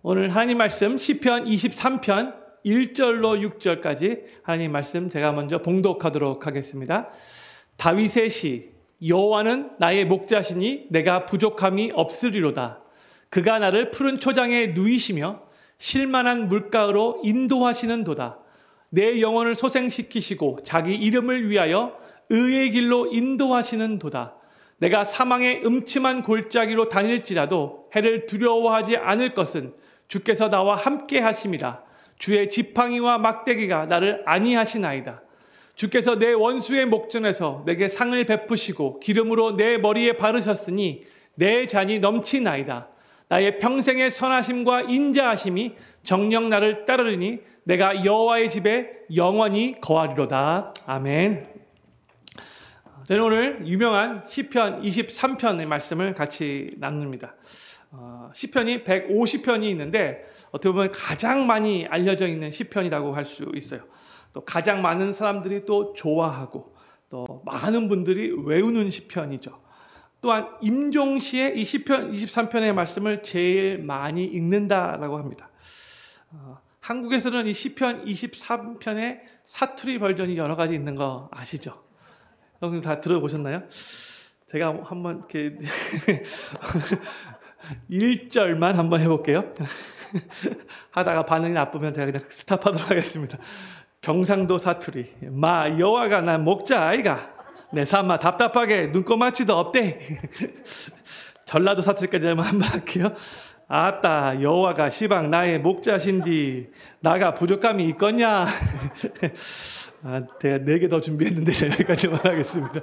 오늘 하나님 말씀 시편 23편 1절로 6절까지 하나님 말씀 제가 먼저 봉독하도록 하겠습니다. 다윗의 시. 여호와는 나의 목자시니 내가 부족함이 없으리로다. 그가 나를 푸른 초장에 누이시며 쉴만한 물가로 인도하시는 도다. 내 영혼을 소생시키시고 자기 이름을 위하여 의의 길로 인도하시는 도다. 내가 사망의 음침한 골짜기로 다닐지라도 해를 두려워하지 않을 것은 주께서 나와 함께 하심이라. 주의 지팡이와 막대기가 나를 안위하시나이다. 주께서 내 원수의 목전에서 내게 상을 베푸시고 기름으로 내 머리에 바르셨으니 내 잔이 넘치나이다. 나의 평생의 선하심과 인자하심이 정녕 나를 따르리니 내가 여호와의 집에 영원히 거하리로다. 아멘. 저는 오늘 유명한 시편 23편의 말씀을 같이 나눕니다. 시편이 150편이 있는데 어떻게 보면 가장 많이 알려져 있는 시편이라고 할 수 있어요. 또 가장 많은 사람들이 또 좋아하고 또 많은 분들이 외우는 시편이죠. 또한 임종시의 이 시편 23편의 말씀을 제일 많이 읽는다라고 합니다. 한국에서는 이 시편 23편의 사투리 버전이 여러 가지 있는 거 아시죠? 여러분 다 들어보셨나요? 제가 한번 이렇게 1절만 한번 해볼게요. 하다가 반응이 나쁘면 제가 그냥 스탑하도록 하겠습니다. 경상도 사투리. 마 여호와가 난 목자 아이가 내 삶아 답답하게 눈꼬마치도 없대. 전라도 사투리까지 한번 할게요. 아따 여호와가 시방 나의 목자신디 나가 부족함이 있겠냐. 제가 4개 더 준비했는데 여기까지만 하겠습니다.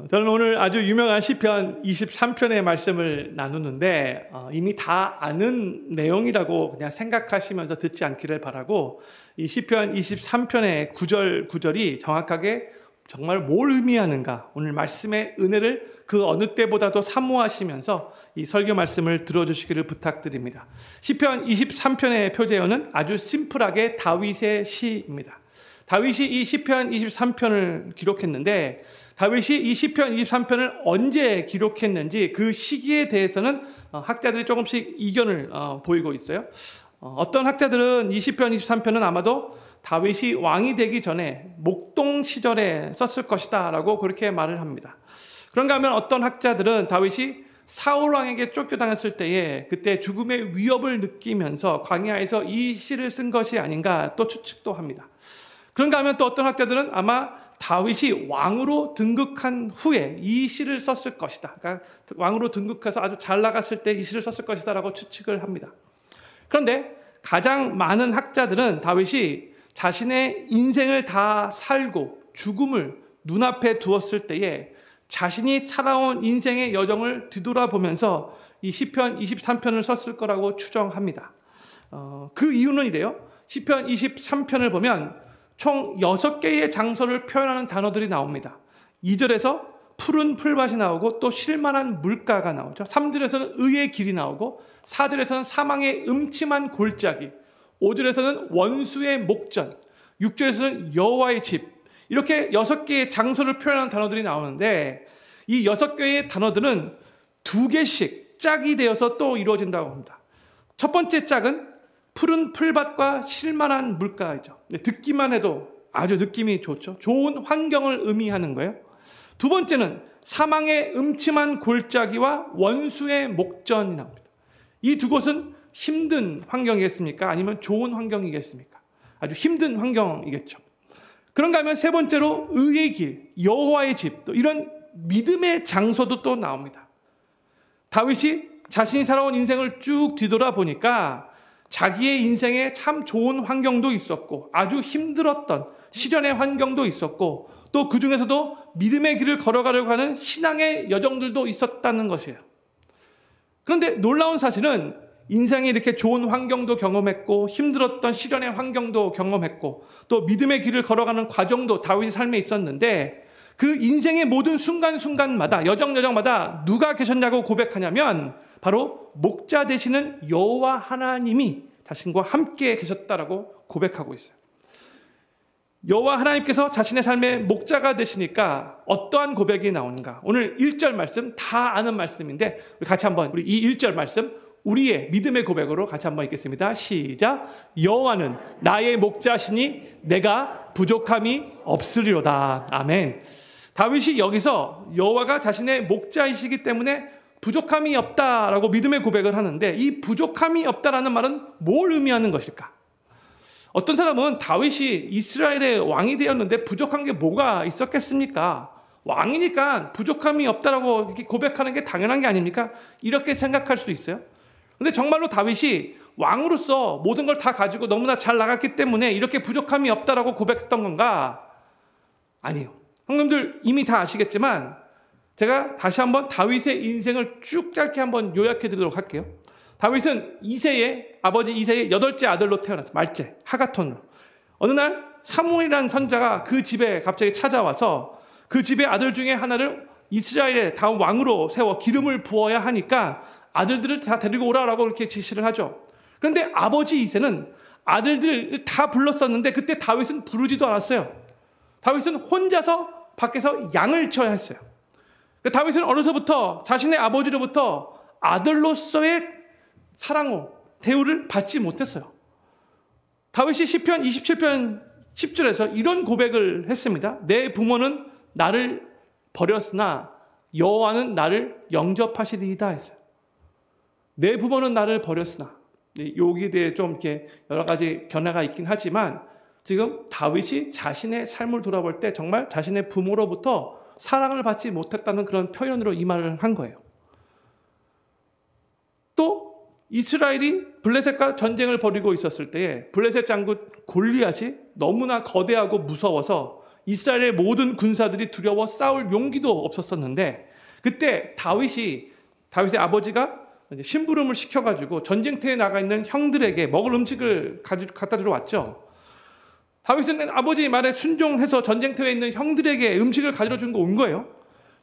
저는 오늘 아주 유명한 시편 23편의 말씀을 나누는데 이미 다 아는 내용이라고 그냥 생각하시면서 듣지 않기를 바라고, 이 시편 23편의 9절이 정확하게 정말 뭘 의미하는가, 오늘 말씀의 은혜를 그 어느 때보다도 사모하시면서 이 설교 말씀을 들어주시기를 부탁드립니다. 시편 23편의 표제어는 아주 심플하게 다윗의 시입니다. 다윗이 이 시편 23편을 기록했는데 다윗이 이 시편 23편을 언제 기록했는지 그 시기에 대해서는 학자들이 조금씩 이견을 보이고 있어요. 어떤 학자들은 이 시편 23편은 아마도 다윗이 왕이 되기 전에 목동 시절에 썼을 것이다 라고 그렇게 말을 합니다. 그런가 하면 어떤 학자들은 다윗이 사울 왕에게 쫓겨다녔을 때에 그때 죽음의 위협을 느끼면서 광야에서 이 시를 쓴 것이 아닌가 또 추측도 합니다. 그런가 하면 또 어떤 학자들은 아마 다윗이 왕으로 등극한 후에 이 시를 썼을 것이다. 그러니까 왕으로 등극해서 아주 잘 나갔을 때 이 시를 썼을 것이다 라고 추측을 합니다. 그런데 가장 많은 학자들은 다윗이 자신의 인생을 다 살고 죽음을 눈앞에 두었을 때에 자신이 살아온 인생의 여정을 뒤돌아보면서 이 시편 23편을 썼을 거라고 추정합니다. 그 이유는 이래요. 시편 23편을 보면 총 6개의 장소를 표현하는 단어들이 나옵니다. 2절에서 푸른 풀밭이 나오고 또 쉴만한 물가가 나오죠. 3절에서는 의의 길이 나오고 4절에서는 사망의 음침한 골짜기, 5절에서는 원수의 목전, 6절에서는 여호와의 집, 이렇게 6개의 장소를 표현하는 단어들이 나오는데 이 6개의 단어들은 2개씩 짝이 되어서 또 이루어진다고 합니다. 첫 번째 짝은 푸른 풀밭과 쉴만한 물가이죠. 듣기만 해도 아주 느낌이 좋죠. 좋은 환경을 의미하는 거예요. 두 번째는 사망의 음침한 골짜기와 원수의 목전이 나옵니다. 이 두 곳은 힘든 환경이겠습니까? 아니면 좋은 환경이겠습니까? 아주 힘든 환경이겠죠. 그런가 하면 세 번째로 의의 길, 여호와의 집, 또 이런 믿음의 장소도 또 나옵니다. 다윗이 자신이 살아온 인생을 쭉 뒤돌아보니까 자기의 인생에 참 좋은 환경도 있었고 아주 힘들었던 시련의 환경도 있었고 또 그 중에서도 믿음의 길을 걸어가려고 하는 신앙의 여정들도 있었다는 것이에요. 그런데 놀라운 사실은 인생에 이렇게 좋은 환경도 경험했고 힘들었던 시련의 환경도 경험했고 또 믿음의 길을 걸어가는 과정도 다윗의 삶에 있었는데 그 인생의 모든 순간순간마다 여정마다 누가 계셨냐고 고백하냐면 바로 목자 되시는 여호와 하나님이 자신과 함께 계셨다라고 고백하고 있어요. 여호와 하나님께서 자신의 삶의 목자가 되시니까 어떠한 고백이 나오는가? 오늘 1절 말씀 다 아는 말씀인데 우리 같이 한번 우리 이 1절 말씀 우리의 믿음의 고백으로 같이 한번 읽겠습니다. 시작. 여호와는 나의 목자시니 내가 부족함이 없으리로다. 아멘. 다윗이 여기서 여호와가 자신의 목자이시기 때문에 부족함이 없다라고 믿음의 고백을 하는데, 이 부족함이 없다라는 말은 뭘 의미하는 것일까? 어떤 사람은 다윗이 이스라엘의 왕이 되었는데 부족한 게 뭐가 있었겠습니까? 왕이니까 부족함이 없다라고 이렇게 고백하는 게 당연한 게 아닙니까? 이렇게 생각할 수도 있어요. 근데 정말로 다윗이 왕으로서 모든 걸 다 가지고 너무나 잘 나갔기 때문에 이렇게 부족함이 없다라고 고백했던 건가? 아니요. 형님들 이미 다 아시겠지만 제가 다시 한번 다윗의 인생을 쭉 짧게 한번 요약해 드리도록 할게요. 다윗은 아버지 이새의 8째 아들로 태어났어요. 말째, 하가톤으로. 어느 날 사무엘이라는 선자가 그 집에 갑자기 찾아와서 그 집의 아들 중에 하나를 이스라엘의 다음 왕으로 세워 기름을 부어야 하니까 아들들을 다 데리고 오라라고 이렇게 지시를 하죠. 그런데 아버지 이새는 아들들을 다 불렀었는데 그때 다윗은 부르지도 않았어요. 다윗은 혼자서 밖에서 양을 쳐야 했어요. 다윗은 어려서부터 자신의 아버지로부터 아들로서의 사랑을, 대우를 받지 못했어요. 다윗이 시편 27편 10절에서 이런 고백을 했습니다. 내 부모는 나를 버렸으나 여호와는 나를 영접하시리이다 했어요. 내 부모는 나를 버렸으나, 여기에 대해 좀 이렇게 여러 가지 견해가 있긴 하지만 지금 다윗이 자신의 삶을 돌아볼 때 정말 자신의 부모로부터 사랑을 받지 못했다는 그런 표현으로 이 말을 한 거예요. 또 이스라엘이 블레셋과 전쟁을 벌이고 있었을 때에 블레셋 장군 골리앗이 너무나 거대하고 무서워서 이스라엘의 모든 군사들이 두려워 싸울 용기도 없었었는데, 그때 다윗의 아버지가 심부름을 시켜가지고 전쟁터에 나가 있는 형들에게 먹을 음식을 갖다 주러 왔죠. 다윗은 아버지 말에 순종해서 전쟁터에 있는 형들에게 음식을 가지러 준 거 온 거예요.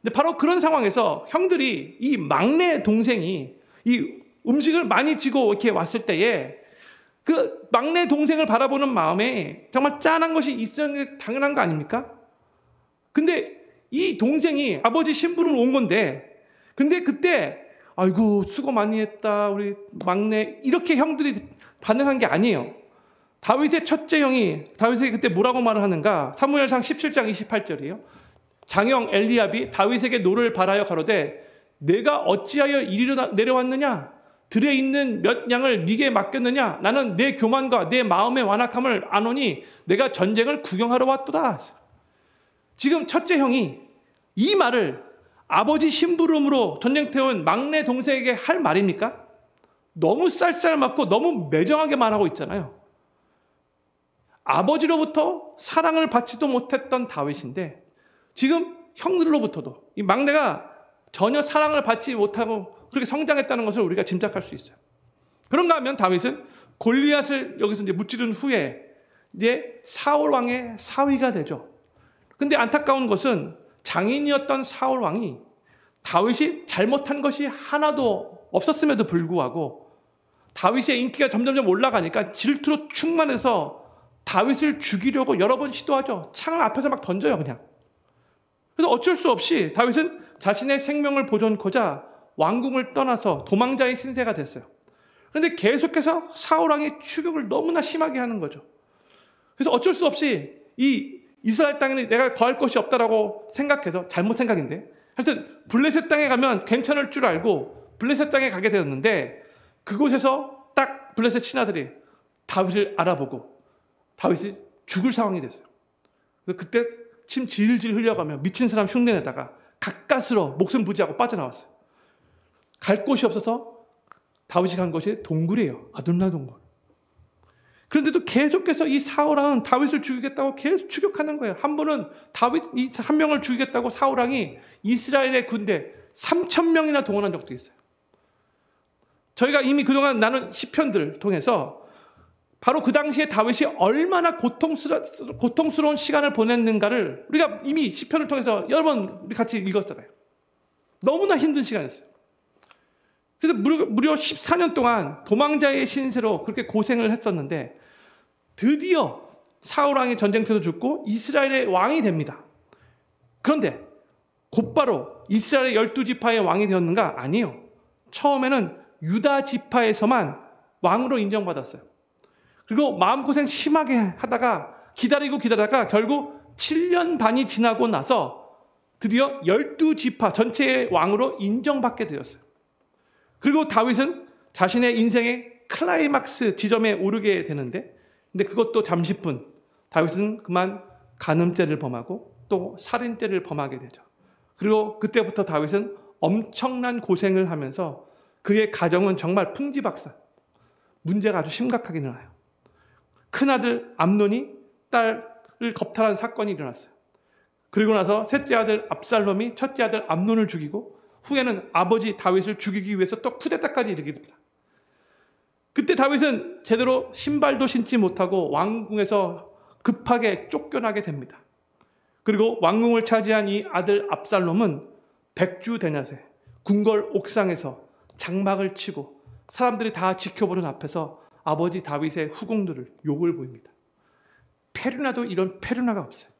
근데 바로 그런 상황에서 형들이 이 막내 동생이 이 음식을 많이 지고 이렇게 왔을 때에 그 막내 동생을 바라보는 마음에 정말 짠한 것이 있어야 당연한 거 아닙니까? 근데 이 동생이 아버지 심부름을 온 건데, 근데 그때 아이고 수고 많이 했다 우리 막내, 이렇게 형들이 반응한 게 아니에요. 다윗의 첫째 형이 다윗에게 그때 뭐라고 말을 하는가? 사무엘상 17장 28절이에요. 장형 엘리압이 다윗에게 노를 바라여 가로되 내가 어찌하여 이리로 내려왔느냐? 들에 있는 몇 양을 네게 맡겼느냐? 나는 내 교만과 내 마음의 완악함을 아노니 내가 전쟁을 구경하러 왔도다. 지금 첫째 형이 이 말을 아버지 심부름으로 전쟁터에 온 막내 동생에게 할 말입니까? 너무 쌀쌀맞고 너무 매정하게 말하고 있잖아요. 아버지로부터 사랑을 받지도 못했던 다윗인데 지금 형들로부터도 이 막내가 전혀 사랑을 받지 못하고 그렇게 성장했다는 것을 우리가 짐작할 수 있어요. 그런가 하면 다윗은 골리앗을 여기서 이제 무찌른 후에 이제 사울 왕의 사위가 되죠. 근데 안타까운 것은 장인이었던 사울 왕이 다윗이 잘못한 것이 하나도 없었음에도 불구하고 다윗의 인기가 점점점 올라가니까 질투로 충만해서 다윗을 죽이려고 여러 번 시도하죠. 창을 앞에서 막 던져요, 그냥. 그래서 어쩔 수 없이 다윗은 자신의 생명을 보존코자 왕궁을 떠나서 도망자의 신세가 됐어요. 그런데 계속해서 사울왕의 추격을 너무나 심하게 하는 거죠. 그래서 어쩔 수 없이 이 이스라엘 땅에는 내가 거할 것이 없다라고 생각해서, 잘못 생각인데, 하여튼 블레셋 땅에 가면 괜찮을 줄 알고 블레셋 땅에 가게 되었는데 그곳에서 딱 블레셋 신하들이 다윗을 알아보고 다윗이 죽을 상황이 됐어요. 그래서 그때 침 질질 흘려가며 미친 사람 흉내내다가 가까스로 목숨 부지하고 빠져나왔어요. 갈 곳이 없어서 다윗이 간 곳이 동굴이에요. 아둘라 동굴. 그런데도 계속해서 이 사울왕은 다윗을 죽이겠다고 계속 추격하는 거예요. 한 번은 다윗 한 명을 죽이겠다고 사울왕이 이스라엘의 군대 3,000명이나 동원한 적도 있어요. 저희가 이미 그동안 나눈 시편들을 통해서 바로 그 당시에 다윗이 얼마나 고통스러운 시간을 보냈는가를 우리가 이미 시편을 통해서 여러 번 우리 같이 읽었잖아요. 너무나 힘든 시간이었어요. 그래서 무려 14년 동안 도망자의 신세로 그렇게 고생을 했었는데 드디어 사울왕이 전쟁터에서 죽고 이스라엘의 왕이 됩니다. 그런데 곧바로 이스라엘의 12지파의 왕이 되었는가? 아니에요. 처음에는 유다 지파에서만 왕으로 인정받았어요. 그리고 마음고생 심하게 하다가 기다리다가 결국 7년 반이 지나고 나서 드디어 12지파 전체의 왕으로 인정받게 되었어요. 그리고 다윗은 자신의 인생의 클라이막스 지점에 오르게 되는데, 근데 그것도 잠시뿐. 다윗은 그만 간음죄를 범하고 또 살인죄를 범하게 되죠. 그리고 그때부터 다윗은 엄청난 고생을 하면서 그의 가정은 정말 풍지박산, 문제가 아주 심각하게 일어나요. 큰아들 암논이 딸을 겁탈한 사건이 일어났어요. 그리고 나서 셋째 아들 압살롬이 첫째 아들 암논을 죽이고 후에는 아버지 다윗을 죽이기 위해서 또 쿠데타까지 일으키게 됩니다. 그때 다윗은 제대로 신발도 신지 못하고 왕궁에서 급하게 쫓겨나게 됩니다. 그리고 왕궁을 차지한 이 아들 압살롬은 백주대낮에 궁궐 옥상에서 장막을 치고 사람들이 다 지켜보는 앞에서 아버지 다윗의 후궁들을 욕을 보입니다. 페르나도 이런 페르나가 없어요.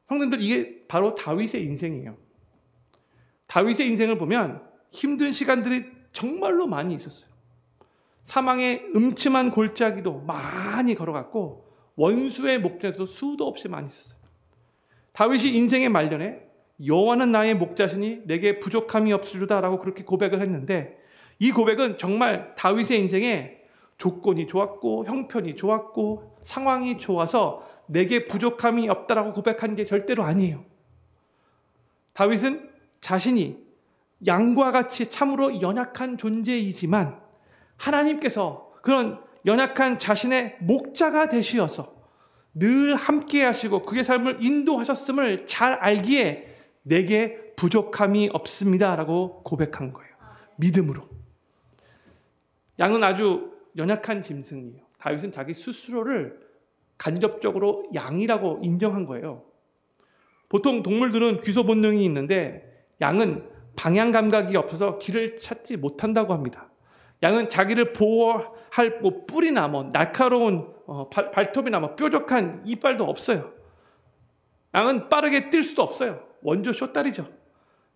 형님들, 이게 바로 다윗의 인생이에요. 다윗의 인생을 보면 힘든 시간들이 정말로 많이 있었어요. 사망의 음침한 골짜기도 많이 걸어갔고 원수의 목전에도 수도 없이 많이 있었어요. 다윗이 인생의 말년에 여호와는 나의 목자시니 내게 부족함이 없으리로다라고 그렇게 고백을 했는데, 이 고백은 정말 다윗의 인생에 조건이 좋았고 형편이 좋았고 상황이 좋아서 내게 부족함이 없다라고 고백한 게 절대로 아니에요. 다윗은 자신이 양과 같이 참으로 연약한 존재이지만 하나님께서 그런 연약한 자신의 목자가 되시어서 늘 함께 하시고 그의 삶을 인도하셨음을 잘 알기에 내게 부족함이 없습니다 라고 고백한 거예요. 믿음으로. 양은 아주 연약한 짐승이에요. 다윗은 자기 스스로를 간접적으로 양이라고 인정한 거예요. 보통 동물들은 귀소 본능이 있는데 양은 방향 감각이 없어서 길을 찾지 못한다고 합니다. 양은 자기를 보호할 뿔이나 날카로운 발톱이나 뾰족한 이빨도 없어요. 양은 빠르게 뛸 수도 없어요. 원조 쇼다리죠.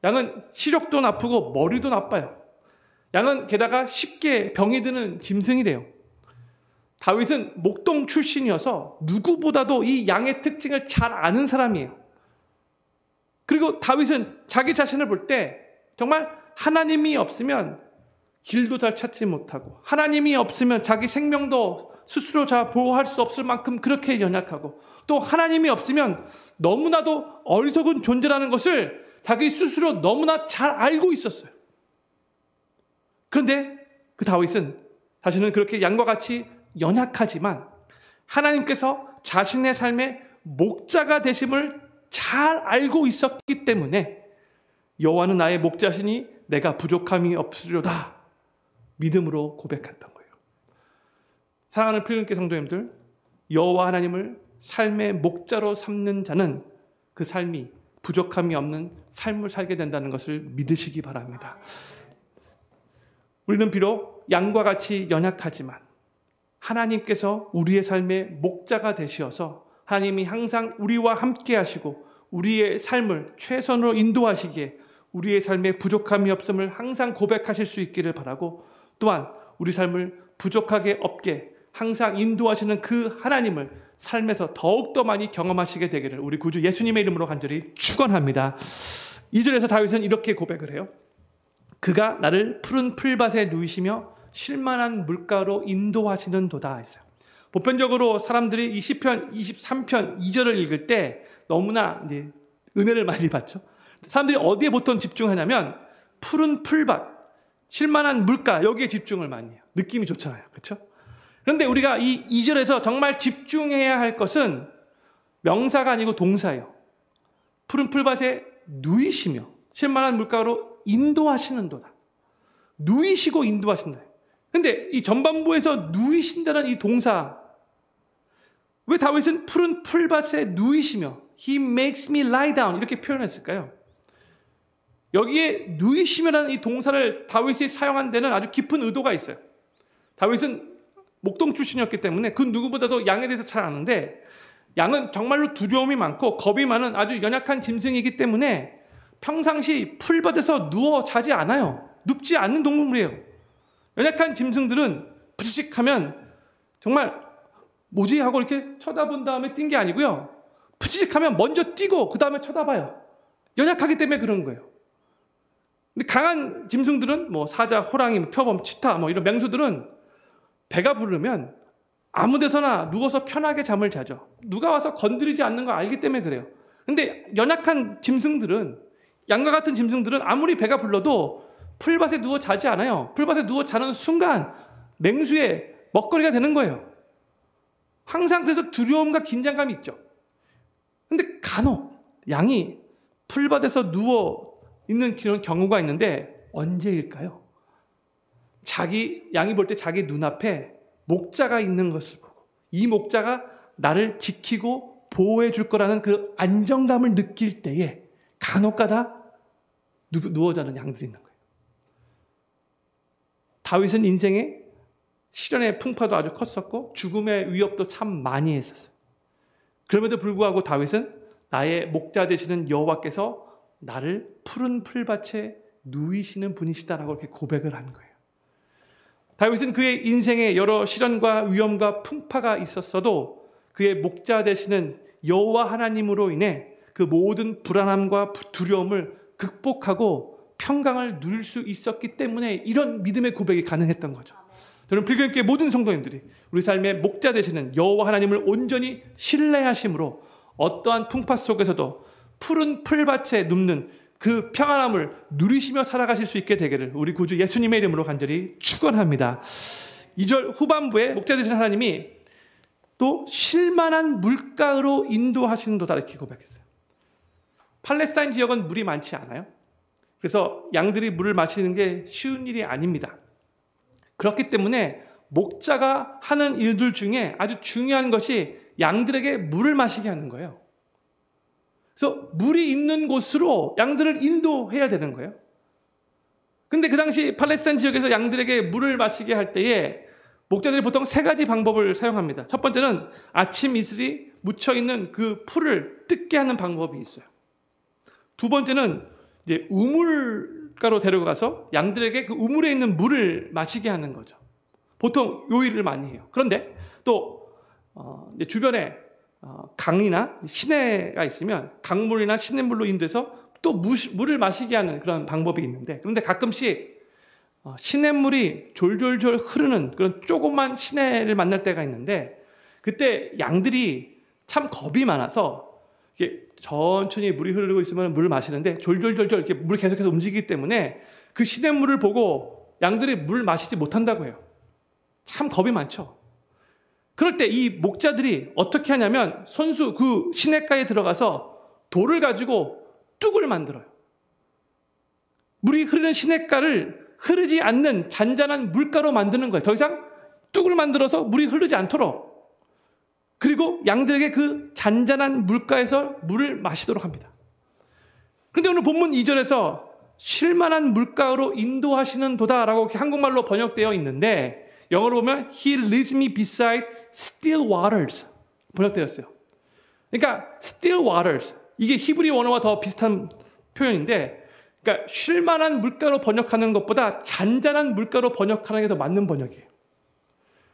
양은 시력도 나쁘고 머리도 나빠요. 양은 게다가 쉽게 병이 드는 짐승이래요. 다윗은 목동 출신이어서 누구보다도 이 양의 특징을 잘 아는 사람이에요. 그리고 다윗은 자기 자신을 볼 때 정말 하나님이 없으면 길도 잘 찾지 못하고 하나님이 없으면 자기 생명도 스스로 잘 보호할 수 없을 만큼 그렇게 연약하고 또 하나님이 없으면 너무나도 어리석은 존재라는 것을 자기 스스로 너무나 잘 알고 있었어요. 그런데 그 다윗은 자신은 그렇게 양과 같이 연약하지만 하나님께서 자신의 삶의 목자가 되심을 잘 알고 있었기 때문에 여호와는 나의 목자시니 내가 부족함이 없으리로다 믿음으로 고백했던 거예요. 사랑하는 필름께 성도님들, 여호와 하나님을 삶의 목자로 삼는 자는 그 삶이 부족함이 없는 삶을 살게 된다는 것을 믿으시기 바랍니다. 우리는 비록 양과 같이 연약하지만 하나님께서 우리의 삶의 목자가 되시어서 하나님이 항상 우리와 함께 하시고 우리의 삶을 최선으로 인도하시기에 우리의 삶에 부족함이 없음을 항상 고백하실 수 있기를 바라고, 또한 우리 삶을 부족하게 없게 항상 인도하시는 그 하나님을 삶에서 더욱더 많이 경험하시게 되기를 우리 구주 예수님의 이름으로 간절히 축원합니다. 2절에서 다윗은 이렇게 고백을 해요. 그가 나를 푸른 풀밭에 누이시며 쉴만한 물가로 인도하시는 도다 했어요. 보편적으로 사람들이 이 시편 23편 2절을 읽을 때 너무나 이제 은혜를 많이 받죠. 사람들이 어디에 보통 집중하냐면 푸른 풀밭, 쉴만한 물가, 여기에 집중을 많이 해요. 느낌이 좋잖아요. 그렇죠? 그런데 우리가 이 2절에서 정말 집중해야 할 것은 명사가 아니고 동사예요. 푸른 풀밭에 누이시며 쉴만한 물가로 인도하시는도다. 누이시고 인도하신다. 근데 이 전반부에서 누이신다는 이 동사, 왜 다윗은 푸른 풀밭에 누이시며 He makes me lie down 이렇게 표현했을까요? 여기에 누이시며라는 이 동사를 다윗이 사용한 데는 아주 깊은 의도가 있어요. 다윗은 목동 출신이었기 때문에 그 누구보다도 양에 대해서 잘 아는데, 양은 정말로 두려움이 많고 겁이 많은 아주 연약한 짐승이기 때문에 평상시 풀밭에서 누워 자지 않아요. 눕지 않는 동물이에요. 연약한 짐승들은 부지직하면 정말 뭐지 하고 이렇게 쳐다본 다음에 뛴 게 아니고요. 부지직하면 먼저 뛰고 그 다음에 쳐다봐요. 연약하기 때문에 그런 거예요. 근데 강한 짐승들은 뭐 사자, 호랑이, 표범, 치타 뭐 이런 맹수들은 배가 부르면 아무 데서나 누워서 편하게 잠을 자죠. 누가 와서 건드리지 않는 거 알기 때문에 그래요. 근데 연약한 짐승들은, 양과 같은 짐승들은 아무리 배가 불러도 풀밭에 누워 자지 않아요. 풀밭에 누워 자는 순간 맹수의 먹거리가 되는 거예요. 항상 그래서 두려움과 긴장감이 있죠. 근데 간혹 양이 풀밭에서 누워 있는 그런 경우가 있는데 언제일까요? 양이 볼 때 자기 눈앞에 목자가 있는 것을 보고 이 목자가 나를 지키고 보호해 줄 거라는 그 안정감을 느낄 때에 간혹가다 누워 자는 양들이 있는 거예요. 다윗은 인생에 시련의 풍파도 아주 컸었고 죽음의 위협도 참 많이 했었어요. 그럼에도 불구하고 다윗은 나의 목자 되시는 여호와께서 나를 푸른 풀밭에 누이시는 분이시다라고 이렇게 고백을 한 거예요. 다윗은 그의 인생에 여러 시련과 위험과 풍파가 있었어도 그의 목자 되시는 여호와 하나님으로 인해 그 모든 불안함과 두려움을 극복하고 평강을 누릴 수 있었기 때문에 이런 믿음의 고백이 가능했던 거죠. 저는 필경교회 모든 성도님들이 우리 삶의 목자 되시는 여호와 하나님을 온전히 신뢰하심으로 어떠한 풍파 속에서도 푸른 풀밭에 눕는 그 평안함을 누리시며 살아가실 수 있게 되기를 우리 구주 예수님의 이름으로 간절히 축원합니다. 2절 후반부에 목자 되시는 하나님이 또 쉴만한 물가로 인도하시는도다 이렇게 고백했어요. 팔레스타인 지역은 물이 많지 않아요. 그래서 양들이 물을 마시는 게 쉬운 일이 아닙니다. 그렇기 때문에 목자가 하는 일들 중에 아주 중요한 것이 양들에게 물을 마시게 하는 거예요. 그래서 물이 있는 곳으로 양들을 인도해야 되는 거예요. 근데 그 당시 팔레스타인 지역에서 양들에게 물을 마시게 할 때에 목자들이 보통 3가지 방법을 사용합니다. 첫 번째는 아침 이슬이 묻혀있는 그 풀을 뜯게 하는 방법이 있어요. 두 번째는 이제 우물가로 데려가서 양들에게 그 우물에 있는 물을 마시게 하는 거죠. 보통 요 일을 많이 해요. 그런데 또 이제 주변에 강이나 시내가 있으면 강물이나 시냇물로 인도해서 또 물을 마시게 하는 그런 방법이 있는데, 그런데 가끔씩 시냇물이 졸졸졸 흐르는 그런 조그만 시내를 만날 때가 있는데 그때 양들이 참 겁이 많아서 이게 천천히 물이 흐르고 있으면 물을 마시는데 졸졸졸졸 이렇게 물이 계속해서 움직이기 때문에 그 시냇물을 보고 양들이 물 마시지 못한다고 해요. 참 겁이 많죠. 그럴 때 이 목자들이 어떻게 하냐면 손수 그 시냇가에 들어가서 돌을 가지고 뚝을 만들어요. 물이 흐르는 시냇가를 흐르지 않는 잔잔한 물가로 만드는 거예요. 더 이상 뚝을 만들어서 물이 흐르지 않도록. 그리고 양들에게 그 잔잔한 물가에서 물을 마시도록 합니다. 그런데 오늘 본문 2절에서 쉴만한 물가로 인도하시는 도다라고 한국말로 번역되어 있는데 영어로 보면 He leads me beside still waters 번역되었어요. 그러니까 still waters 이게 히브리 원어와 더 비슷한 표현인데, 그러니까 쉴만한 물가로 번역하는 것보다 잔잔한 물가로 번역하는 게 더 맞는 번역이에요.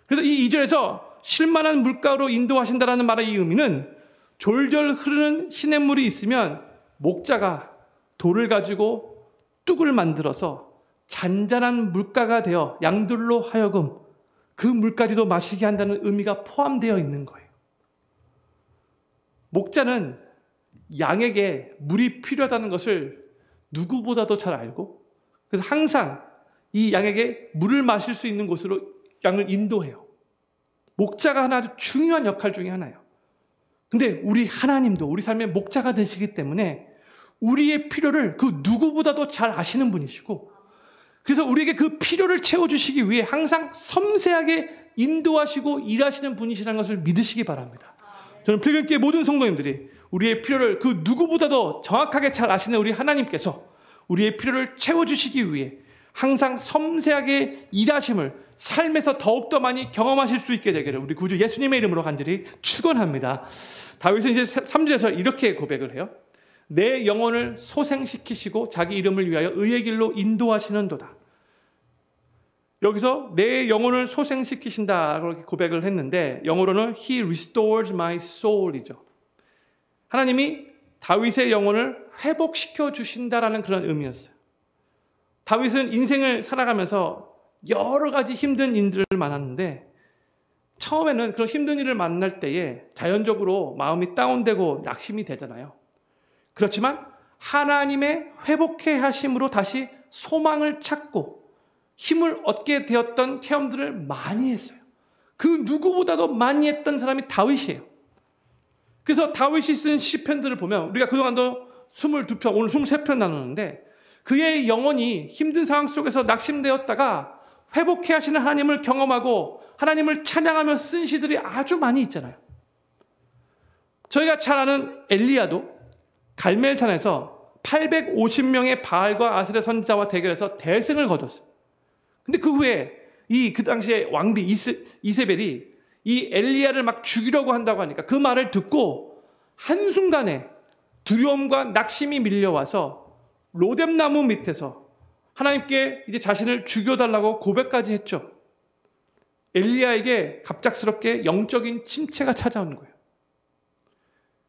그래서 이 2절에서 쉴만한 물가로 인도하신다라는 말의 이 의미는 졸졸 흐르는 시냇물이 있으면 목자가 돌을 가지고 뚝을 만들어서 잔잔한 물가가 되어 양들로 하여금 그 물까지도 마시게 한다는 의미가 포함되어 있는 거예요. 목자는 양에게 물이 필요하다는 것을 누구보다도 잘 알고 그래서 항상 이 양에게 물을 마실 수 있는 곳으로 양을 인도해요. 목자가 하나 아주 중요한 역할 중에 하나예요. 근데 우리 하나님도 우리 삶의 목자가 되시기 때문에 우리의 필요를 그 누구보다도 잘 아시는 분이시고 그래서 우리에게 그 필요를 채워주시기 위해 항상 섬세하게 인도하시고 일하시는 분이시라는 것을 믿으시기 바랍니다. 저는 필경교회 모든 성도님들이 우리의 필요를 그 누구보다도 정확하게 잘 아시는 우리 하나님께서 우리의 필요를 채워주시기 위해 항상 섬세하게 일하심을 삶에서 더욱더 많이 경험하실 수 있게 되기를 우리 구주 예수님의 이름으로 간절히 축원합니다. 다윗은 이제 3절에서 이렇게 고백을 해요. 내 영혼을 소생시키시고 자기 이름을 위하여 의의 길로 인도하시는도다. 여기서 내 영혼을 소생시키신다고 이렇게 고백을 했는데 영어로는 He restores my soul이죠. 하나님이 다윗의 영혼을 회복시켜 주신다라는 그런 의미였어요. 다윗은 인생을 살아가면서 여러 가지 힘든 일들을 만났는데 처음에는 그런 힘든 일을 만날 때에 자연적으로 마음이 다운되고 낙심이 되잖아요. 그렇지만 하나님의 회복해 하심으로 다시 소망을 찾고 힘을 얻게 되었던 체험들을 많이 했어요. 그 누구보다도 많이 했던 사람이 다윗이에요. 그래서 다윗이 쓴 시편들을 보면 우리가 그동안도 22편, 오늘 23편 나누는데 그의 영혼이 힘든 상황 속에서 낙심되었다가 회복해 하시는 하나님을 경험하고 하나님을 찬양하며 쓴 시들이 아주 많이 있잖아요. 저희가 잘 아는 엘리야도 갈멜산에서 850명의 바알과 아스레 선지자와 대결해서 대승을 거뒀어요. 근데 그 후에 그 당시에 왕비 이세벨이 이 엘리야를 막 죽이려고 한다고 하니까 그 말을 듣고 한순간에 두려움과 낙심이 밀려와서 로뎀나무 밑에서 하나님께 이제 자신을 죽여달라고 고백까지 했죠. 엘리야에게 갑작스럽게 영적인 침체가 찾아오는 거예요.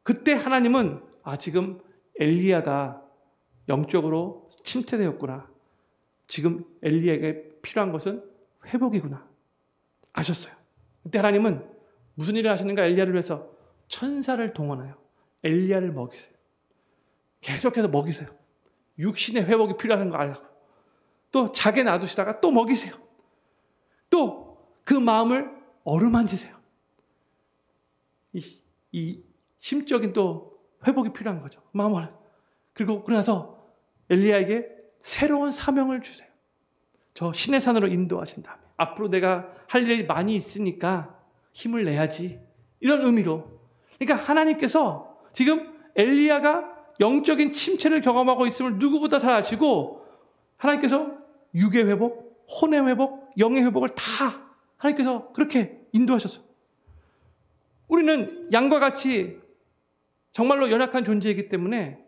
그때 하나님은 지금 엘리야가 영적으로 침체되었구나. 지금 엘리야에게 필요한 것은 회복이구나. 아셨어요. 그때 하나님은 무슨 일을 하시는가? 엘리야를 위해서 천사를 동원하여 엘리야를 먹이세요. 계속해서 먹이세요. 육신의 회복이 필요한 거 알고. 또 자게 놔두시다가 또 먹이세요. 또 그 마음을 어루만지세요. 이 심적인 또 회복이 필요한 거죠. 마음을. 그리고 나서 엘리야에게 새로운 사명을 주세요. 저 신의 산으로 인도하신 다음에 앞으로 내가 할 일이 많이 있으니까 힘을 내야지. 이런 의미로. 그러니까 하나님께서 지금 엘리야가 영적인 침체를 경험하고 있음을 누구보다 잘 아시고 하나님께서 육의 회복, 혼의 회복, 영의 회복을 다 하나님께서 그렇게 인도하셨어요. 우리는 양과 같이 정말로 연약한 존재이기 때문에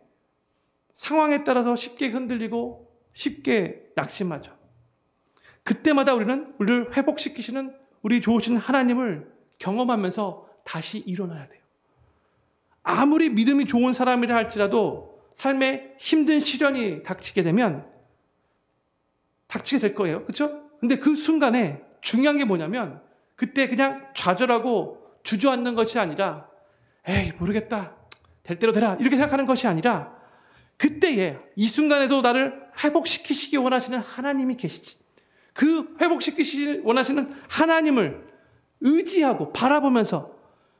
상황에 따라서 쉽게 흔들리고 쉽게 낙심하죠. 그때마다 우리를 회복시키시는 우리 좋으신 하나님을 경험하면서 다시 일어나야 돼요. 아무리 믿음이 좋은 사람이라 할지라도 삶에 힘든 시련이 닥치게 되면 닥치게 될 거예요. 그렇죠? 근데 그 순간에 중요한 게 뭐냐면 그때 그냥 좌절하고 주저앉는 것이 아니라 에이 모르겠다. 될 대로 되라. 이렇게 생각하는 것이 아니라 그때에 이 순간에도 나를 회복시키시기 원하시는 하나님이 계시지. 그 회복시키시기 원하시는 하나님을 의지하고 바라보면서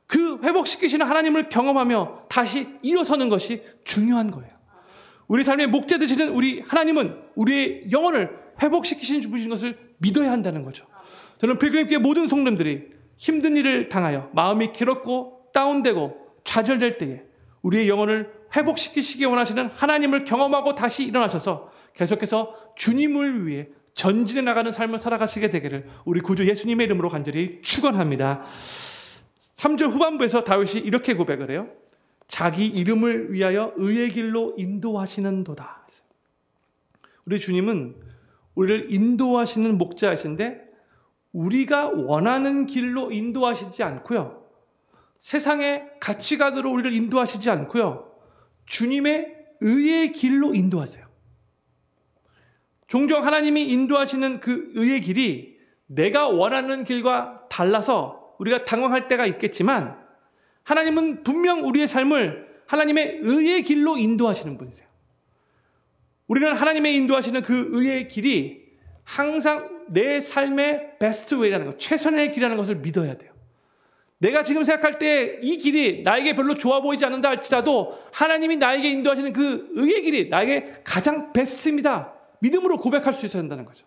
그 회복시키시는 하나님을 경험하며 다시 일어서는 것이 중요한 거예요. 우리 삶의 목자 되시는 우리 하나님은 우리의 영혼을 회복시키시는 분이신 것을 믿어야 한다는 거죠. 저는 필그림교회 모든 성도님들이 힘든 일을 당하여 마음이 괴롭고 다운되고 좌절될 때에 우리의 영혼을 회복시키시기 원하시는 하나님을 경험하고 다시 일어나셔서 계속해서 주님을 위해 전진해 나가는 삶을 살아가시게 되기를 우리 구주 예수님의 이름으로 간절히 축원합니다. 3절 후반부에서 다윗이 이렇게 고백을 해요. 자기 이름을 위하여 의의 길로 인도하시는도다. 우리 주님은 우리를 인도하시는 목자이신데 우리가 원하는 길로 인도하시지 않고요. 세상의 가치관으로 우리를 인도하시지 않고요. 주님의 의의 길로 인도하세요. 종종 하나님이 인도하시는 그 의의 길이 내가 원하는 길과 달라서 우리가 당황할 때가 있겠지만 하나님은 분명 우리의 삶을 하나님의 의의 길로 인도하시는 분이세요. 우리는 하나님의 인도하시는 그 의의 길이 항상 내 삶의 베스트 웨이라는 것, 최선의 길이라는 것을 믿어야 돼요. 내가 지금 생각할 때 이 길이 나에게 별로 좋아 보이지 않는다 할지라도 하나님이 나에게 인도하시는 그 의의 길이 나에게 가장 베스트입니다. 믿음으로 고백할 수 있어야 한다는 거죠.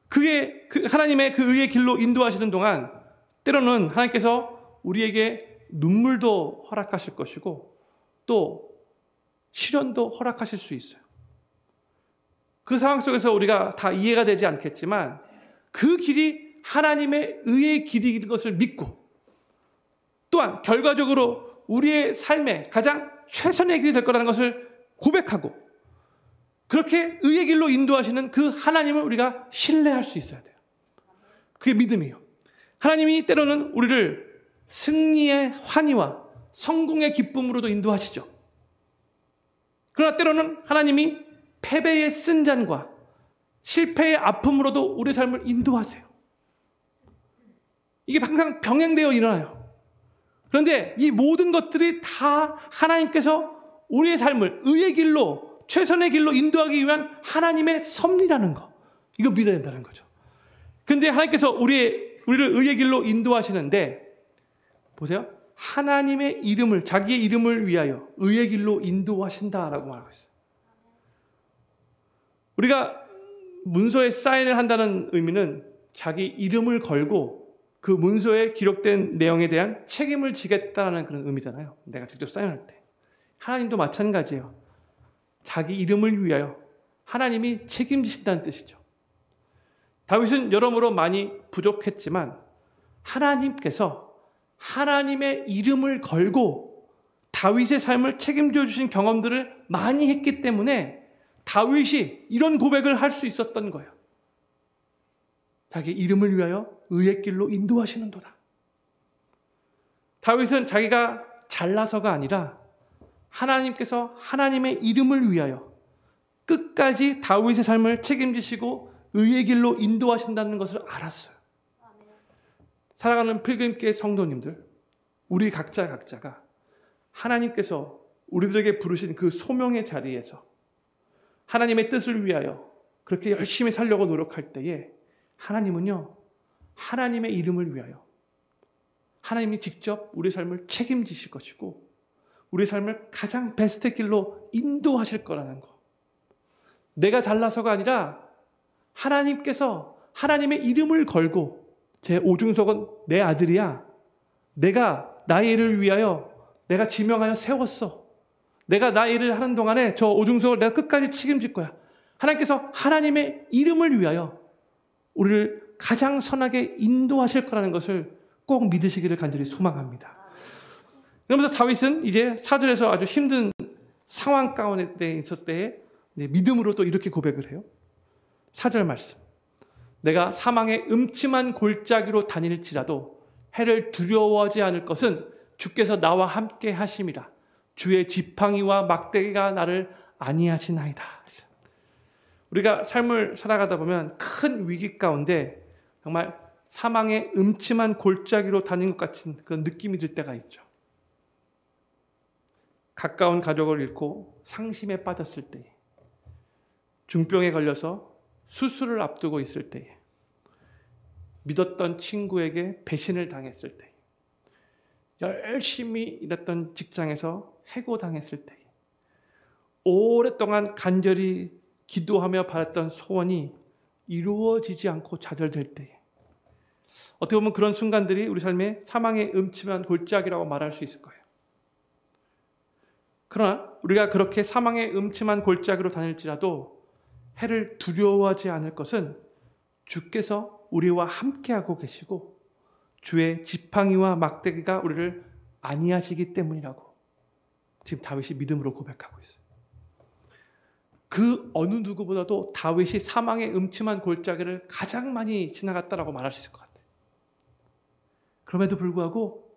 그게 하나님의 그 의의 길로 인도하시는 동안 때로는 하나님께서 우리에게 눈물도 허락하실 것이고 또 시련도 허락하실 수 있어요. 그 상황 속에서 우리가 다 이해가 되지 않겠지만 그 길이 하나님의 의의 길인 것을 믿고 또한 결과적으로 우리의 삶에 가장 최선의 길이 될 거라는 것을 고백하고 그렇게 의의 길로 인도하시는 그 하나님을 우리가 신뢰할 수 있어야 돼요. 그게 믿음이에요. 하나님이 때로는 우리를 승리의 환희와 성공의 기쁨으로도 인도하시죠. 그러나 때로는 하나님이 패배의 쓴잔과 실패의 아픔으로도 우리의 삶을 인도하세요. 이게 항상 병행되어 일어나요. 그런데 이 모든 것들이 다 하나님께서 우리의 삶을 의의 길로 최선의 길로 인도하기 위한 하나님의 섭리라는 거. 이거 믿어야 된다는 거죠. 그런데 하나님께서 우리를 의의 길로 인도하시는데 보세요. 하나님의 이름을 자기의 이름을 위하여 의의 길로 인도하신다라고 말하고 있어요. 우리가 문서에 사인을 한다는 의미는 자기 이름을 걸고 그 문서에 기록된 내용에 대한 책임을 지겠다는 그런 의미잖아요. 내가 직접 사인할 때. 하나님도 마찬가지예요. 자기 이름을 위하여 하나님이 책임지신다는 뜻이죠. 다윗은 여러모로 많이 부족했지만 하나님께서 하나님의 이름을 걸고 다윗의 삶을 책임져 주신 경험들을 많이 했기 때문에 다윗이 이런 고백을 할 수 있었던 거예요. 자기 이름을 위하여 의의 길로 인도하시는도다. 다윗은 자기가 잘나서가 아니라 하나님께서 하나님의 이름을 위하여 끝까지 다윗의 삶을 책임지시고 의의 길로 인도하신다는 것을 알았어요. 사랑하는 필그림교회 성도님들, 우리 각자가 하나님께서 우리들에게 부르신 그 소명의 자리에서 하나님의 뜻을 위하여 그렇게 열심히 살려고 노력할 때에 하나님은요, 하나님의 이름을 위하여 하나님이 직접 우리 삶을 책임지실 것이고 우리 삶을 가장 베스트 길로 인도하실 거라는 거. 내가 잘나서가 아니라 하나님께서 하나님의 이름을 걸고 제 오중석은 내 아들이야. 내가 나의 일을 위하여 내가 지명하여 세웠어. 내가 나의 일을 하는 동안에 저 오중석을 내가 끝까지 책임질 거야. 하나님께서 하나님의 이름을 위하여 우리를 가장 선하게 인도하실 거라는 것을 꼭 믿으시기를 간절히 소망합니다. 그러면서 다윗은 이제 4절에서 아주 힘든 상황 가운데 있을 때에 믿음으로 또 이렇게 고백을 해요. 4절 말씀. 내가 사망의 음침한 골짜기로 다닐지라도 해를 두려워하지 않을 것은 주께서 나와 함께 하심이라. 주의 지팡이와 막대기가 나를 안위하시나이다. 우리가 삶을 살아가다 보면 큰 위기 가운데 정말 사망의 음침한 골짜기로 다닌 것 같은 그런 느낌이 들 때가 있죠. 가까운 가족을 잃고 상심에 빠졌을 때에, 중병에 걸려서 수술을 앞두고 있을 때에, 믿었던 친구에게 배신을 당했을 때에, 열심히 일했던 직장에서 해고당했을 때에, 오랫동안 간절히 기도하며 바랐던 소원이 이루어지지 않고 좌절될 때에, 어떻게 보면 그런 순간들이 우리 삶의 사망의 음침한 골짜기라고 말할 수 있을 거예요. 그러나 우리가 그렇게 사망의 음침한 골짜기로 다닐지라도 해를 두려워하지 않을 것은 주께서 우리와 함께하고 계시고 주의 지팡이와 막대기가 우리를 안위하시기 때문이라고 지금 다윗이 믿음으로 고백하고 있어요. 그 어느 누구보다도 다윗이 사망의 음침한 골짜기를 가장 많이 지나갔다라고 말할 수 있을 것 같아요. 그럼에도 불구하고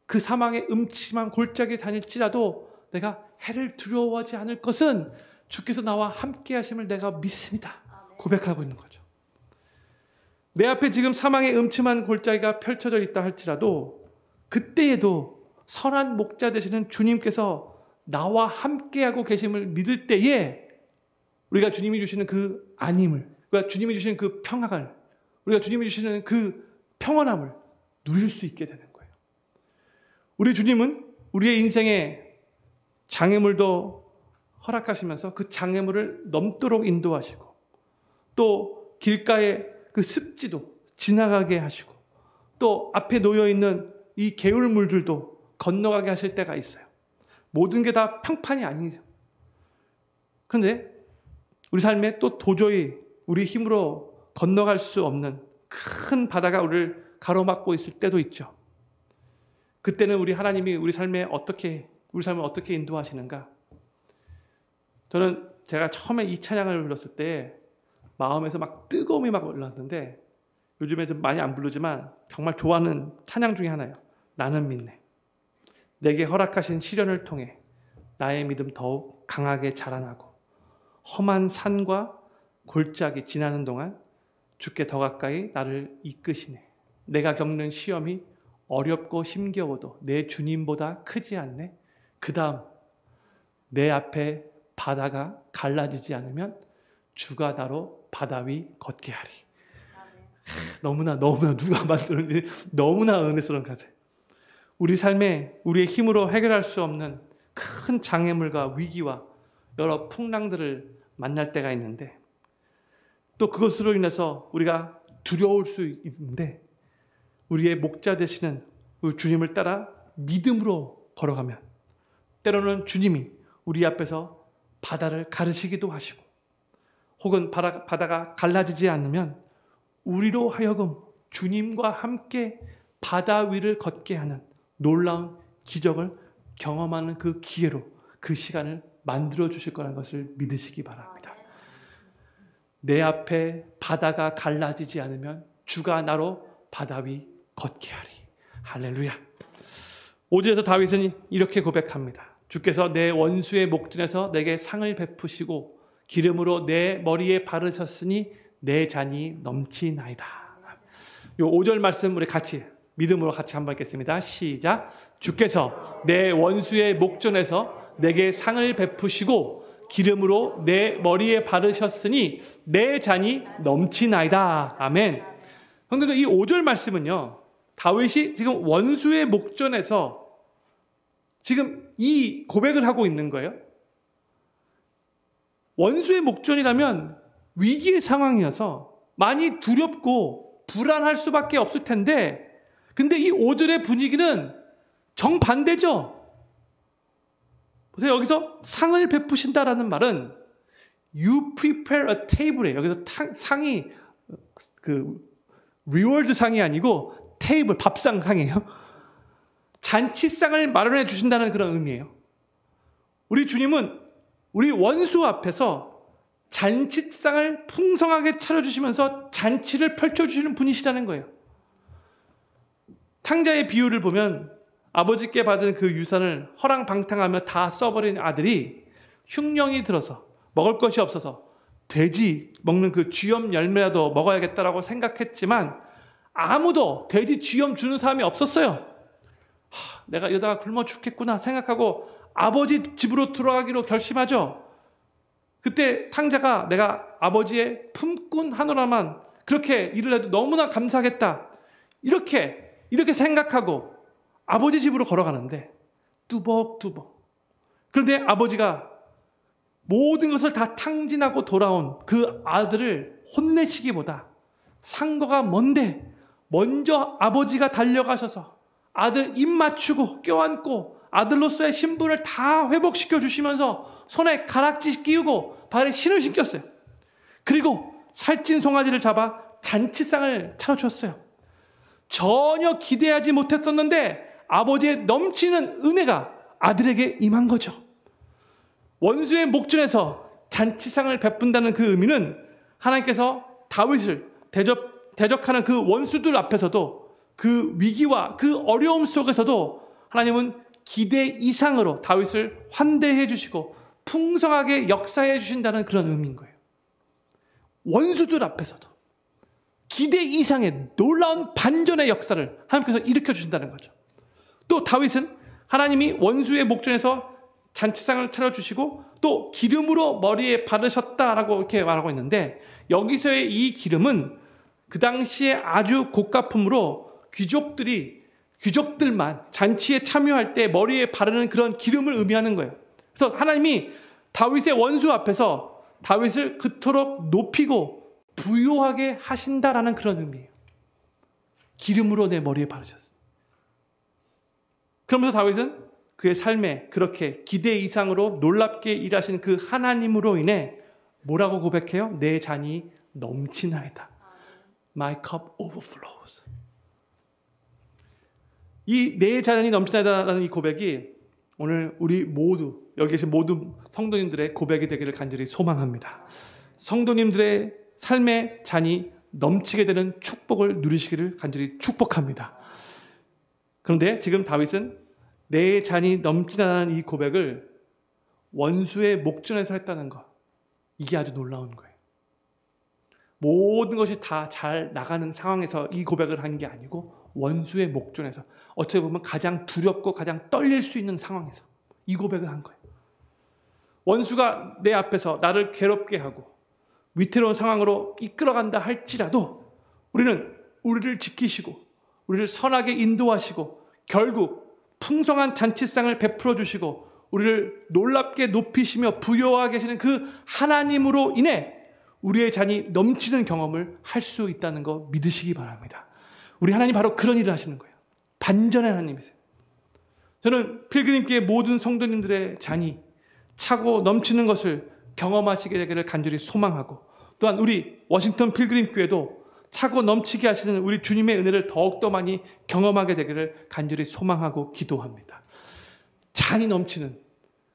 그 사망의 음침한 골짜기에 다닐지라도 내가 해를 두려워하지 않을 것은 주께서 나와 함께 하심을 내가 믿습니다. 고백하고 있는 거죠. 내 앞에 지금 사망의 음침한 골짜기가 펼쳐져 있다 할지라도 그때에도 선한 목자 되시는 주님께서 나와 함께하고 계심을 믿을 때에 우리가 주님이 주시는 그 안임을, 우리가 주님이 주시는 그 평강을, 우리가 주님이 주시는 그 평안함을 누릴 수 있게 되는 거예요. 우리 주님은 우리의 인생에 장애물도 허락하시면서 그 장애물을 넘도록 인도하시고 또 길가에 그 습지도 지나가게 하시고 또 앞에 놓여있는 이 개울물들도 건너가게 하실 때가 있어요. 모든 게 다 평판이 아니죠. 그런데 우리 삶에 또 도저히 우리 힘으로 건너갈 수 없는 큰 바다가 우리를 가로막고 있을 때도 있죠. 그때는 우리 하나님이 우리 삶에 어떻게 우리 삶을 어떻게 인도하시는가? 저는 제가 처음에 이 찬양을 불렀을 때 마음에서 막 뜨거움이 막 올랐는데 요즘에 좀 많이 안 부르지만 정말 좋아하는 찬양 중에 하나예요. 나는 믿네. 내게 허락하신 시련을 통해 나의 믿음 더욱 강하게 자라나고 험한 산과 골짜기 지나는 동안 주께 더 가까이 나를 이끄시네. 내가 겪는 시험이 어렵고 힘겨워도 내 주님보다 크지 않네. 그 다음 내 앞에 바다가 갈라지지 않으면 주가 나로 바다 위 걷게 하리. 너무나 누가 만드는지 너무나 은혜스러운 가사. 우리 삶에 우리의 힘으로 해결할 수 없는 큰 장애물과 위기와 여러 풍랑들을 만날 때가 있는데 또 그것으로 인해서 우리가 두려울 수 있는데 우리의 목자 되시는 우리 주님을 따라 믿음으로 걸어가면 때로는 주님이 우리 앞에서 바다를 가르시기도 하시고 혹은 바다가 갈라지지 않으면 우리로 하여금 주님과 함께 바다 위를 걷게 하는 놀라운 기적을 경험하는 그 기회로 그 시간을 만들어 주실 거라는 것을 믿으시기 바랍니다. 내 앞에 바다가 갈라지지 않으면 주가 나로 바다 위 걷게 하리. 할렐루야. 5절에서 다윗은 이렇게 고백합니다. 주께서 내 원수의 목전에서 내게 상을 베푸시고 기름으로 내 머리에 바르셨으니 내 잔이 넘치나이다. 요 5절 말씀 우리 같이 믿음으로 같이 한번 읽겠습니다. 시작. 주께서 내 원수의 목전에서 내게 상을 베푸시고 기름으로 내 머리에 바르셨으니 내 잔이 넘치나이다. 아멘. 형제들, 이 5절 말씀은요, 다윗이 지금 원수의 목전에서 지금 이 고백을 하고 있는 거예요. 원수의 목전이라면 위기의 상황이어서 많이 두렵고 불안할 수밖에 없을 텐데, 근데 이 5절의 분위기는 정반대죠. 보세요. 여기서 상을 베푸신다라는 말은 You prepare a table이에요. 여기서 상이 리워드 상이 아니고 테이블, 밥상 상이에요. 잔치상을 마련해 주신다는 그런 의미예요. 우리 주님은 우리 원수 앞에서 잔치상을 풍성하게 차려주시면서 잔치를 펼쳐주시는 분이시라는 거예요. 탕자의 비유를 보면 아버지께 받은 그 유산을 허랑방탕하며 다 써버린 아들이 흉령이 들어서 먹을 것이 없어서 돼지 먹는 그 쥐염 열매라도 먹어야겠다라고 생각했지만 아무도 돼지 쥐염 주는 사람이 없었어요. 내가 이러다가 굶어 죽겠구나 생각하고 아버지 집으로 들어가기로 결심하죠. 그때 탕자가 내가 아버지의 품꾼 하노라만 그렇게 일을 해도 너무나 감사하겠다. 이렇게 생각하고 아버지 집으로 걸어가는데 뚜벅뚜벅. 그런데 아버지가 모든 것을 다 탕진하고 돌아온 그 아들을 혼내시기보다 상거가 뭔데 먼저 아버지가 달려가셔서 아들 입 맞추고 껴안고 아들로서의 신분을 다 회복시켜 주시면서 손에 가락지 끼우고 발에 신을 신겼어요. 그리고 살찐 송아지를 잡아 잔치상을 차려주었어요. 전혀 기대하지 못했었는데 아버지의 넘치는 은혜가 아들에게 임한 거죠. 원수의 목전에서 잔치상을 베푼다는 그 의미는 하나님께서 다윗을 대적하는 그 원수들 앞에서도 그 위기와 그 어려움 속에서도 하나님은 기대 이상으로 다윗을 환대해 주시고 풍성하게 역사해 주신다는 그런 의미인 거예요. 원수들 앞에서도 기대 이상의 놀라운 반전의 역사를 하나님께서 일으켜 주신다는 거죠. 또 다윗은 하나님이 원수의 목전에서 잔치상을 차려주시고 또 기름으로 머리에 바르셨다라고 이렇게 말하고 있는데 여기서의 이 기름은 그 당시에 아주 고가품으로 귀족들만 잔치에 참여할 때 머리에 바르는 그런 기름을 의미하는 거예요. 그래서 하나님이 다윗의 원수 앞에서 다윗을 그토록 높이고 부요하게 하신다라는 그런 의미예요. 기름으로 내 머리에 바르셨어요. 그러면서 다윗은 그의 삶에 그렇게 기대 이상으로 놀랍게 일하신 그 하나님으로 인해 뭐라고 고백해요? 내 잔이 넘치나이다. My cup overflows. 이 내 잔이 넘치나이다라는 이 고백이 오늘 우리 모두, 여기 계신 모든 성도님들의 고백이 되기를 간절히 소망합니다. 성도님들의 삶의 잔이 넘치게 되는 축복을 누리시기를 간절히 축복합니다. 그런데 지금 다윗은 내 잔이 넘치다는 이 고백을 원수의 목전에서 했다는 것, 이게 아주 놀라운 거예요. 모든 것이 다 잘 나가는 상황에서 이 고백을 한 게 아니고 원수의 목전에서, 어떻게 보면 가장 두렵고 가장 떨릴 수 있는 상황에서 이 고백을 한 거예요. 원수가 내 앞에서 나를 괴롭게 하고 위태로운 상황으로 이끌어간다 할지라도 우리는 우리를 지키시고 우리를 선하게 인도하시고 결국 풍성한 잔치상을 베풀어 주시고 우리를 놀랍게 높이시며 부여하게 계시는 그 하나님으로 인해 우리의 잔이 넘치는 경험을 할 수 있다는 거 믿으시기 바랍니다. 우리 하나님 바로 그런 일을 하시는 거예요. 반전의 하나님이세요. 저는 필그림교회 모든 성도님들의 잔이 차고 넘치는 것을 경험하시게 되기를 간절히 소망하고, 또한 우리 워싱턴 필그림교회도 차고 넘치게 하시는 우리 주님의 은혜를 더욱더 많이 경험하게 되기를 간절히 소망하고 기도합니다. 잔이 넘치는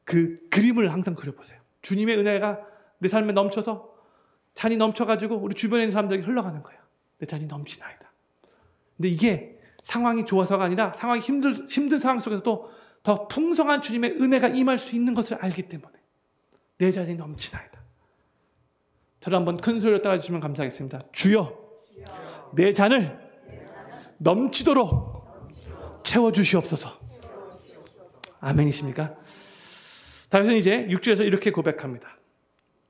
그 그림을 항상 그려보세요. 주님의 은혜가 내 삶에 넘쳐서 잔이 넘쳐가지고 우리 주변에 있는 사람들에게 흘러가는 거예요. 내 잔이 넘치나이다. 근데 이게 상황이 좋아서가 아니라 상황이 힘든 상황 속에서도 더 풍성한 주님의 은혜가 임할 수 있는 것을 알기 때문에 내 잔이 넘치나이다. 저를 한번 큰 소리로 따라주시면 감사하겠습니다. 주여, 내 잔을 넘치도록 채워주시옵소서. 아멘이십니까? 다윗은 이제 6절에서 이렇게 고백합니다.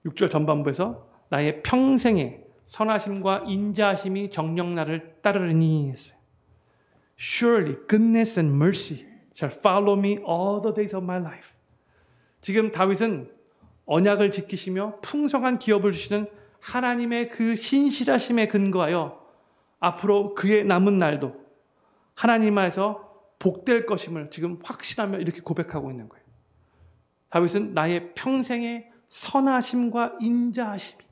6절 전반부에서 나의 평생에 선하심과 인자하심이 정녕 나를 따르니 했어요. Surely goodness and mercy shall follow me all the days of my life. 지금 다윗은 언약을 지키시며 풍성한 기업을 주시는 하나님의 그 신실하심에 근거하여 앞으로 그의 남은 날도 하나님 안에서 복될 것임을 지금 확신하며 이렇게 고백하고 있는 거예요. 다윗은 나의 평생의 선하심과 인자하심이,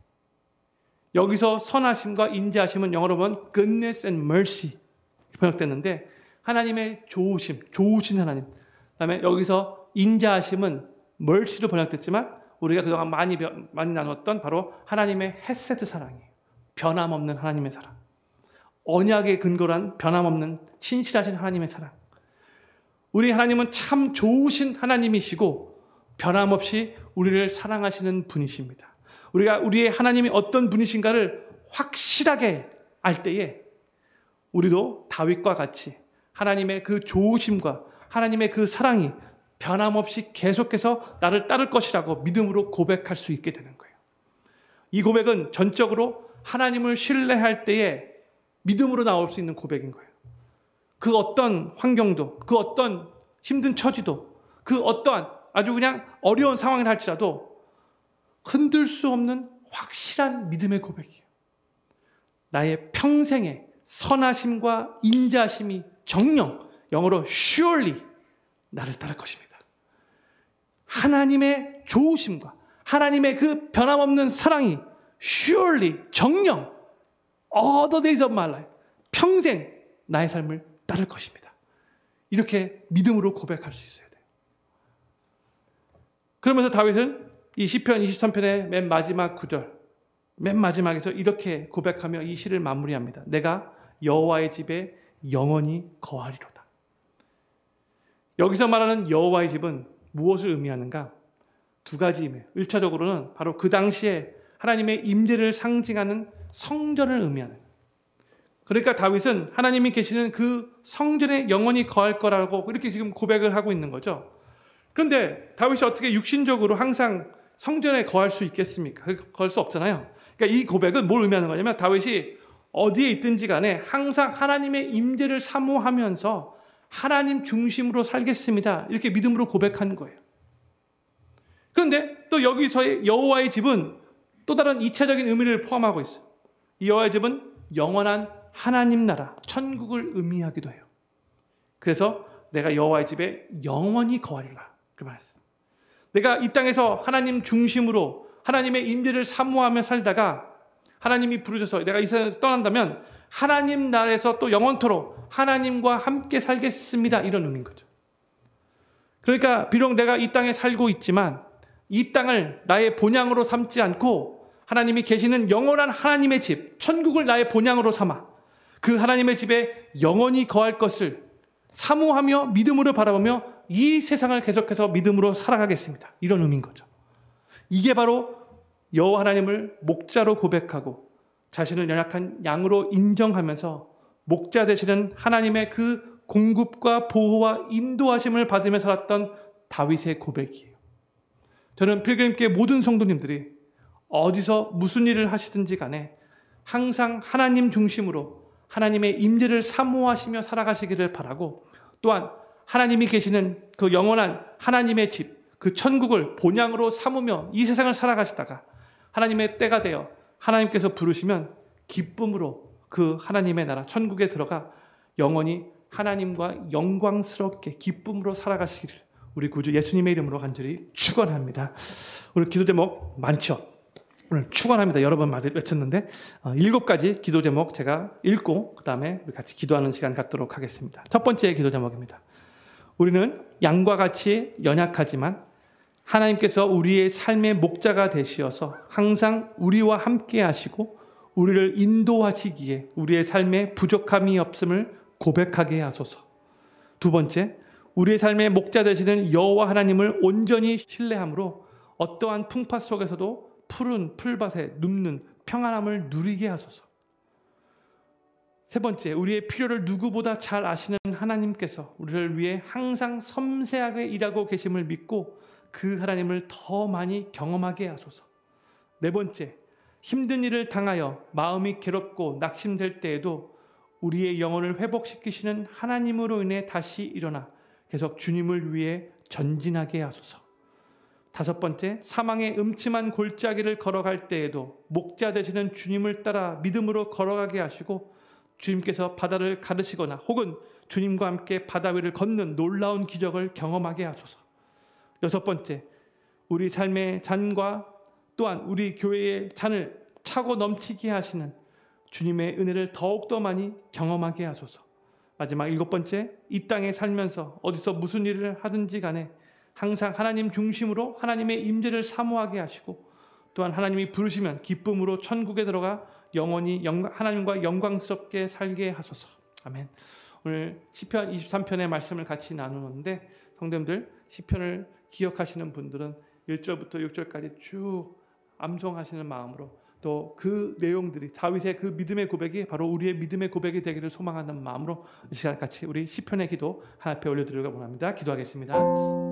여기서 선하심과 인자하심은 영어로 보면 goodness and mercy 번역됐는데 하나님의 좋으신 하나님, 그다음에 여기서 인자하심은 mercy로 번역됐지만 우리가 그동안 많이 나눴던 바로 하나님의 헤세드 사랑이에요. 변함없는 하나님의 사랑, 언약에 근거한 변함없는 신실하신 하나님의 사랑. 우리 하나님은 참 좋으신 하나님이시고 변함없이 우리를 사랑하시는 분이십니다. 우리가 우리의 하나님이 어떤 분이신가를 확실하게 알 때에 우리도 다윗과 같이 하나님의 그 좋으심과 하나님의 그 사랑이 변함없이 계속해서 나를 따를 것이라고 믿음으로 고백할 수 있게 되는 거예요. 이 고백은 전적으로 하나님을 신뢰할 때에 믿음으로 나올 수 있는 고백인 거예요. 그 어떤 환경도, 그 어떤 힘든 처지도, 그 어떠한 아주 그냥 어려운 상황을 할지라도 흔들 수 없는 확실한 믿음의 고백이에요. 나의 평생에 선하심과 인자심이 정녕, 영어로 surely 나를 따를 것입니다. 하나님의 좋으심과 하나님의 그 변함없는 사랑이 surely, 정녕 all the days of my life, 평생 나의 삶을 따를 것입니다. 이렇게 믿음으로 고백할 수 있어야 돼요. 그러면서 다윗은 이 시편 23편의 맨 마지막 구절, 맨 마지막에서 이렇게 고백하며 이 시를 마무리합니다. 내가 여호와의 집에 영원히 거하리로다. 여기서 말하는 여호와의 집은 무엇을 의미하는가? 두 가지 의미예요. 1차적으로는 바로 그 당시에 하나님의 임재를 상징하는 성전을 의미하는, 그러니까 다윗은 하나님이 계시는 그 성전에 영원히 거할 거라고 이렇게 지금 고백을 하고 있는 거죠. 그런데 다윗이 어떻게 육신적으로 항상 성전에 거할 수 있겠습니까? 거할 수 없잖아요. 그러니까 이 고백은 뭘 의미하는 거냐면 다윗이 어디에 있든지 간에 항상 하나님의 임재를 사모하면서 하나님 중심으로 살겠습니다. 이렇게 믿음으로 고백하는 거예요. 그런데 또 여기서의 여호와의 집은 또 다른 2차적인 의미를 포함하고 있어요. 이 여호와의 집은 영원한 하나님 나라, 천국을 의미하기도 해요. 그래서 내가 여호와의 집에 영원히 거하리라 그 말했어요. 내가 이 땅에서 하나님 중심으로 하나님의 임재를 사모하며 살다가 하나님이 부르셔서 내가 이 세상에서 떠난다면 하나님 나라에서 또 영원토록 하나님과 함께 살겠습니다. 이런 의미인 거죠. 그러니까 비록 내가 이 땅에 살고 있지만 이 땅을 나의 본향으로 삼지 않고 하나님이 계시는 영원한 하나님의 집, 천국을 나의 본향으로 삼아 그 하나님의 집에 영원히 거할 것을 사모하며 믿음으로 바라보며 이 세상을 계속해서 믿음으로 살아가겠습니다. 이런 의미인 거죠. 이게 바로 여호와 하나님을 목자로 고백하고 자신을 연약한 양으로 인정하면서 목자 되시는 하나님의 그 공급과 보호와 인도하심을 받으며 살았던 다윗의 고백이에요. 저는 필그림교회 모든 성도님들이 어디서 무슨 일을 하시든지 간에 항상 하나님 중심으로 하나님의 임재를 사모하시며 살아가시기를 바라고, 또한 하나님이 계시는 그 영원한 하나님의 집, 그 천국을 본향으로 삼으며 이 세상을 살아가시다가 하나님의 때가 되어 하나님께서 부르시면 기쁨으로 그 하나님의 나라 천국에 들어가 영원히 하나님과 영광스럽게 기쁨으로 살아가시기를 우리 구주 예수님의 이름으로 간절히 축원합니다. 오늘 기도 제목 많죠? 오늘 축원합니다. 여러 번 외쳤는데 7가지 기도 제목 제가 읽고 그 다음에 우리 같이 기도하는 시간 갖도록 하겠습니다. 첫 번째 기도 제목입니다. 우리는 양과 같이 연약하지만 하나님께서 우리의 삶의 목자가 되시어서 항상 우리와 함께 하시고 우리를 인도하시기에 우리의 삶에 부족함이 없음을 고백하게 하소서. 두 번째, 우리의 삶의 목자 되시는 여호와 하나님을 온전히 신뢰함으로 어떠한 풍파 속에서도 푸른 풀밭에 눕는 평안함을 누리게 하소서. 세 번째, 우리의 필요를 누구보다 잘 아시는 하나님께서 우리를 위해 항상 섬세하게 일하고 계심을 믿고 그 하나님을 더 많이 경험하게 하소서. 네 번째, 힘든 일을 당하여 마음이 괴롭고 낙심될 때에도 우리의 영혼을 회복시키시는 하나님으로 인해 다시 일어나 계속 주님을 위해 전진하게 하소서. 다섯 번째, 사망의 음침한 골짜기를 걸어갈 때에도 목자 되시는 주님을 따라 믿음으로 걸어가게 하시고 주님께서 바다를 가르시거나 혹은 주님과 함께 바다 위를 걷는 놀라운 기적을 경험하게 하소서. 여섯 번째, 우리 삶의 잔과 또한 우리 교회의 잔을 차고 넘치게 하시는 주님의 은혜를 더욱더 많이 경험하게 하소서. 마지막 7번째, 이 땅에 살면서 어디서 무슨 일을 하든지 간에 항상 하나님 중심으로 하나님의 임재를 사모하게 하시고 또한 하나님이 부르시면 기쁨으로 천국에 들어가 영원히 하나님과 영광스럽게 살게 하소서. 아멘. 오늘 시편 23편의 말씀을 같이 나누는데 성도님들 시편을 기억하시는 분들은 1절부터 6절까지 쭉 암송하시는 마음으로 또 그 내용들이 다윗의 그 믿음의 고백이 바로 우리의 믿음의 고백이 되기를 소망하는 마음으로 이 시간 같이 우리 시편의 기도 하나님 앞에 올려드리려고 원합니다. 기도하겠습니다.